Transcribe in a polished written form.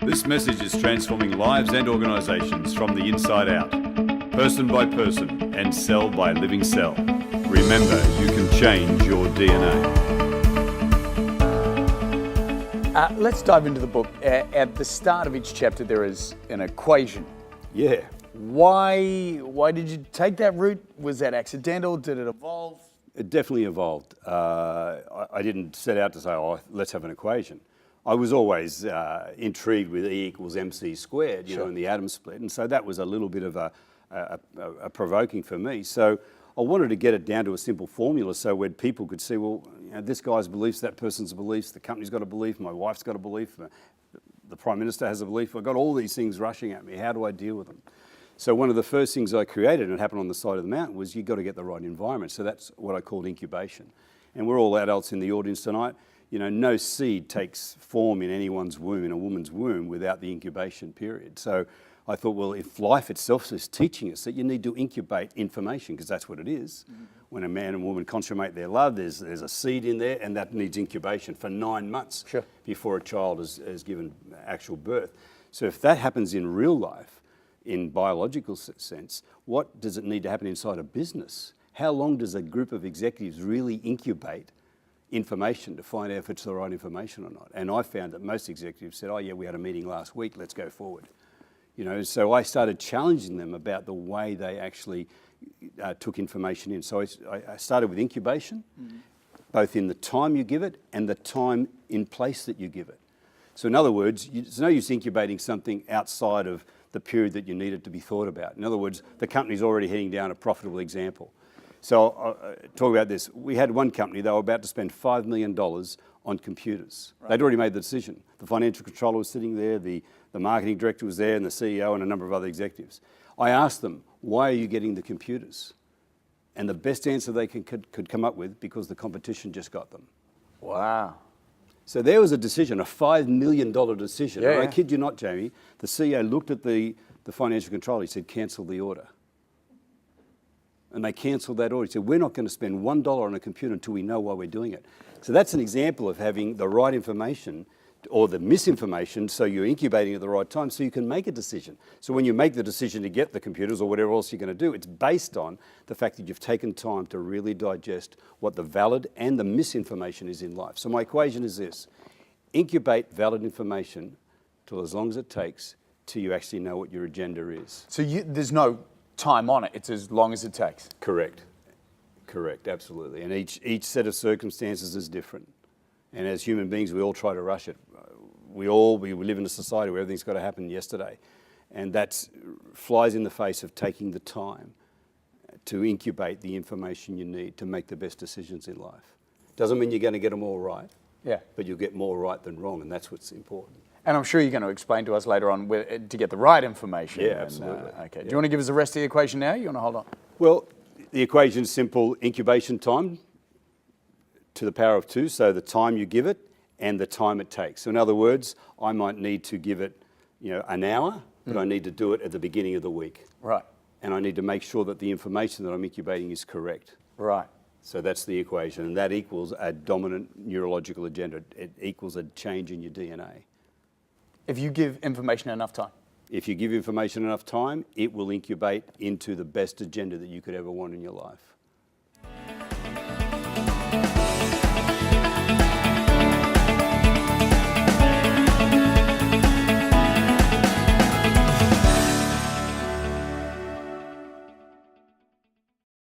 This message is transforming lives and organisations from the inside out, person by person and cell by living cell. Remember, you can change your DNA. Let's dive into the book. At the start of each chapter, there is an equation. Yeah. Why did you take that route? Was that accidental? Did it evolve? It definitely evolved. I didn't set out to say, let's have an equation. I was always intrigued with E equals MC squared, you know, in the atom split. And so that was a little bit of a provoking for me. So I wanted to get it down to a simple formula so when people could see, well, you know, this guy's beliefs, that person's beliefs, the company's got a belief, my wife's got a belief, the Prime Minister has a belief. I've got all these things rushing at me. How do I deal with them? So one of the first things I created, and it happened on the side of the mountain, was you've got to get the right environment. So that's what I called incubation. And we're all adults in the audience tonight. You know, no seed takes form in anyone's womb, in a woman's womb, without the incubation period. So I thought, well, if life itself is teaching us that you need to incubate information, because that's what it is. Mm-hmm. When a man and woman consummate their love, there's a seed in there, and that needs incubation for 9 months before a child is given actual birth. So if that happens in real life, in biological sense, what does it need to happen inside a business? How long does a group of executives really incubate information to find out if it's the right information or not? And I found that most executives said, oh yeah, we had a meeting last week, let's go forward. You know, so I started challenging them about the way they actually took information in. So I started with incubation, both in the time you give it and the time in place that you give it. So in other words, it's no use incubating something outside of the period that you need it to be thought about. In other words, the company's already heading down a profitable example. So talk about this. We had one company, they were about to spend $5 million on computers. Right. They'd already made the decision. The financial controller was sitting there, the marketing director was there, and the CEO and a number of other executives. I asked them, why are you getting the computers? And the best answer they could come up with, because the competition just got them. Wow. So there was a decision, a $5 million decision. Yeah, I kid you not, Jamie, the CEO looked at the financial controller, he said, cancel the order. And they cancelled that order. He said, we're not going to spend $1 on a computer until we know why we're doing it. So that's an example of having the right information or the misinformation, so you're incubating at the right time so you can make a decision. So when you make the decision to get the computers or whatever else you're going to do, it's based on the fact that you've taken time to really digest what the valid and the misinformation is in life. So my equation is this: incubate valid information till as long as it takes till you actually know what your agenda is. So there's no time on it, it's as long as it takes. Correct, absolutely. And each set of circumstances is different. And as human beings, we all try to rush it. We live in a society where everything's got to happen yesterday. And that flies in the face of taking the time to incubate the information you need to make the best decisions in life. Doesn't mean you're going to get them all right, but you'll get more right than wrong, and that's what's important. And I'm sure you're going to explain to us later on to get the right information. Yeah, absolutely. Okay. Do you want to give us the rest of the equation now? You want to hold on? Well, the equation's simple: incubation time to the power of 2, so the time you give it and the time it takes. So in other words, I might need to give it, you know, an hour, but I need to do it at the beginning of the week. Right. And I need to make sure that the information that I'm incubating is correct. Right. So that's the equation, and that equals a dominant neurological agenda. It equals a change in your DNA. If you give information enough time? If you give information enough time, it will incubate into the best agenda that you could ever want in your life.